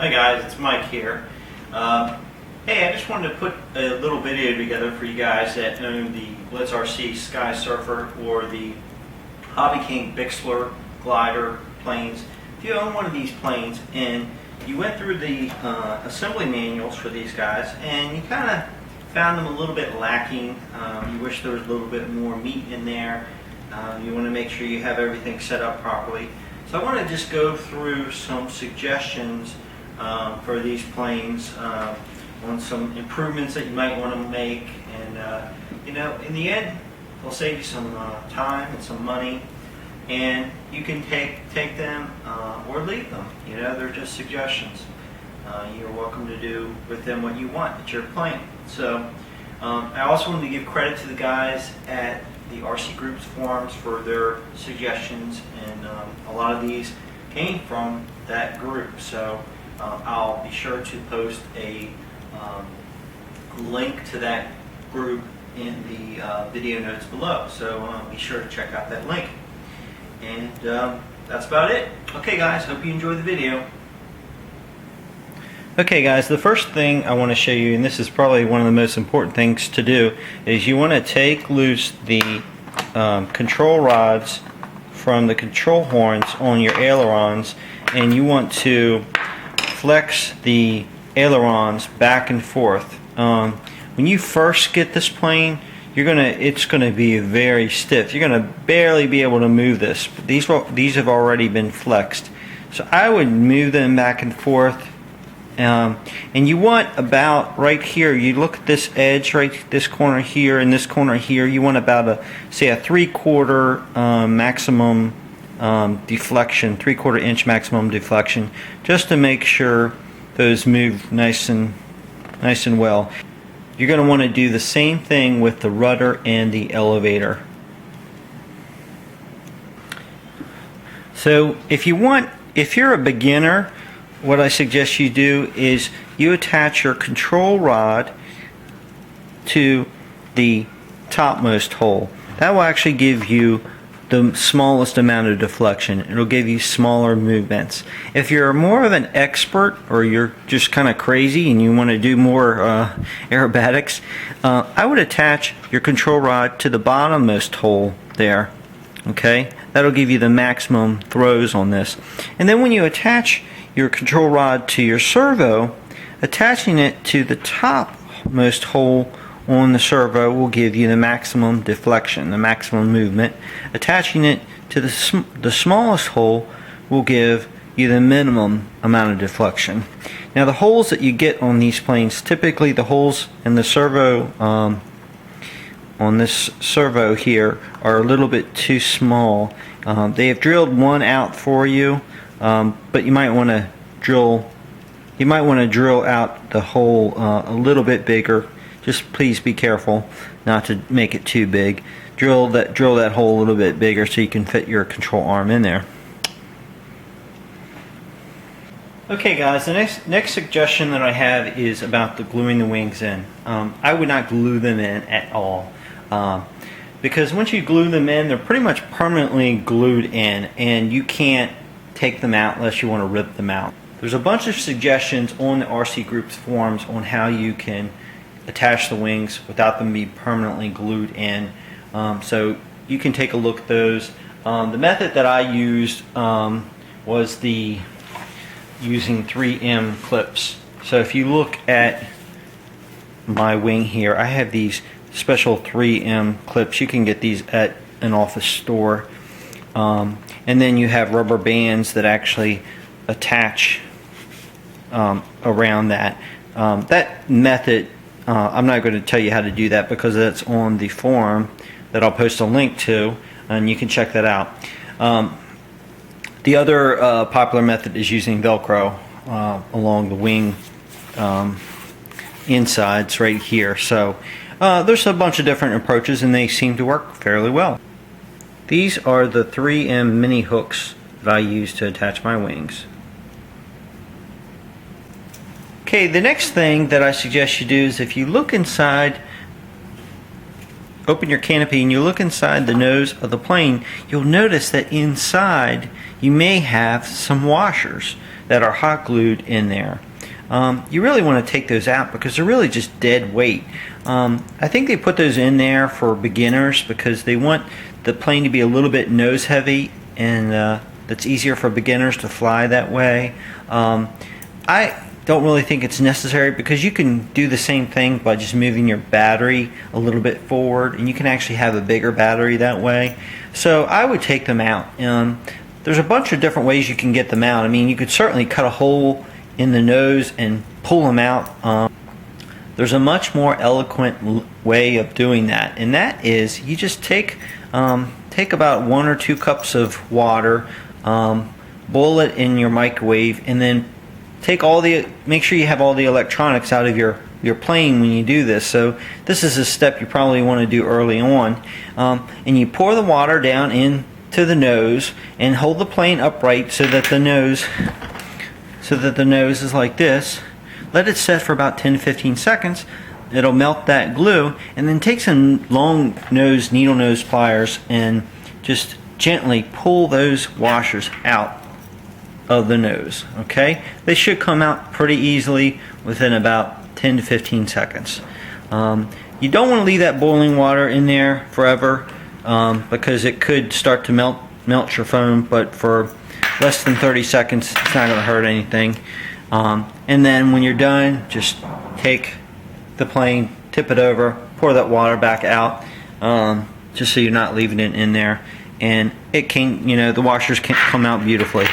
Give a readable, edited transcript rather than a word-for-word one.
Hi guys, it's Mike here. Hey, I just wanted to put a little video together for you guys that own the Blitz RC Sky Surfer or the Hobby King Bixler glider planes. If you own one of these planes and you went through the assembly manuals for these guys and you kind of found them a little bit lacking, you wish there was a little bit more meat in there, you want to make sure you have everything set up properly. So I want to just go through some suggestions for these planes on some improvements that you might want to make, and you know, in the end they'll save you some time and some money, and you can take them or leave them. You know, they're just suggestions. You're welcome to do with them what you want. It's your plane. So I also want to give credit to the guys at the RC Groups forums for their suggestions, and a lot of these came from that group. So I'll be sure to post a link to that group in the video notes below. So be sure to check out that link. And that's about it. Okay guys, hope you enjoy the video. Okay guys, the first thing I want to show you, and this is probably one of the most important things to do, is you want to take loose the control rods from the control horns on your ailerons, and you want to flex the ailerons back and forth. When you first get this plane, it's gonna be very stiff. You're gonna barely be able to move this. But these have already been flexed, so I would move them back and forth. And you want about right here. You look at this edge, right, this corner here and this corner here. You want about say a 3/4 maximum deflection, 3/4 inch maximum deflection, just to make sure those move nice and well. You're going to want to do the same thing with the rudder and the elevator. So if you're a beginner, what I suggest you do is you attach your control rod to the topmost hole. That will actually give you the smallest amount of deflection. It'll give you smaller movements. If you're more of an expert, or you're just kind of crazy and you want to do more aerobatics, I would attach your control rod to the bottommost hole there. Okay, that'll give you the maximum throws on this. And then when you attach your control rod to your servo, attaching it to the topmost hole on the servo will give you the maximum deflection, the maximum movement. Attaching it to the smallest hole will give you the minimum amount of deflection. Now the holes that you get on these planes, typically the holes in the servo on this servo here are a little bit too small. They have drilled one out for you, but you might want to drill out the hole a little bit bigger. Just please be careful not to make it too big. Drill that hole a little bit bigger so you can fit your control arm in there. Okay guys, the next suggestion that I have is about the gluing the wings in. I would not glue them in at all, because once you glue them in, they're pretty much permanently glued in, and you can't take them out unless you want to rip them out. There's a bunch of suggestions on the RC Groups forums on how you can attach the wings without them being permanently glued in. So you can take a look at those. The method that I used was using 3M clips. So if you look at my wing here, I have these special 3M clips. You can get these at an office store. And then you have rubber bands that actually attach around that. That method, I'm not going to tell you how to do that because that's on the forum that I'll post a link to, and you can check that out. The other popular method is using Velcro along the wing insides right here. So there's a bunch of different approaches, and they seem to work fairly well. These are the 3M mini hooks that I use to attach my wings. Okay, the next thing that I suggest you do is, if you look inside, open your canopy and you look inside the nose of the plane, you'll notice that inside you may have some washers that are hot glued in there. You really want to take those out because they're really just dead weight. I think they put those in there for beginners because they want the plane to be a little bit nose heavy, and that's easier for beginners to fly that way. I don't really think it's necessary because you can do the same thing by just moving your battery a little bit forward, and you can actually have a bigger battery that way. So I would take them out. There's a bunch of different ways you can get them out. I mean, you could certainly cut a hole in the nose and pull them out. There's a much more eloquent way of doing that, and that is you just take about 1 or 2 cups of water, boil it in your microwave, and then make sure you have all the electronics out of your plane when you do this. So this is a step you probably want to do early on. And you pour the water down into the nose and hold the plane upright so that the nose is like this. Let it set for about 10 to 15 seconds. It'll melt that glue, and then take some long nose needle nose pliers and just gently pull those washers out of the nose. Okay, they should come out pretty easily within about 10 to 15 seconds. You don't want to leave that boiling water in there forever because it could start to melt your foam, but for less than 30 seconds it's not going to hurt anything. And then when you're done, just take the plane, tip it over, pour that water back out, just so you're not leaving it in there, and it can, the washers can come out beautifully.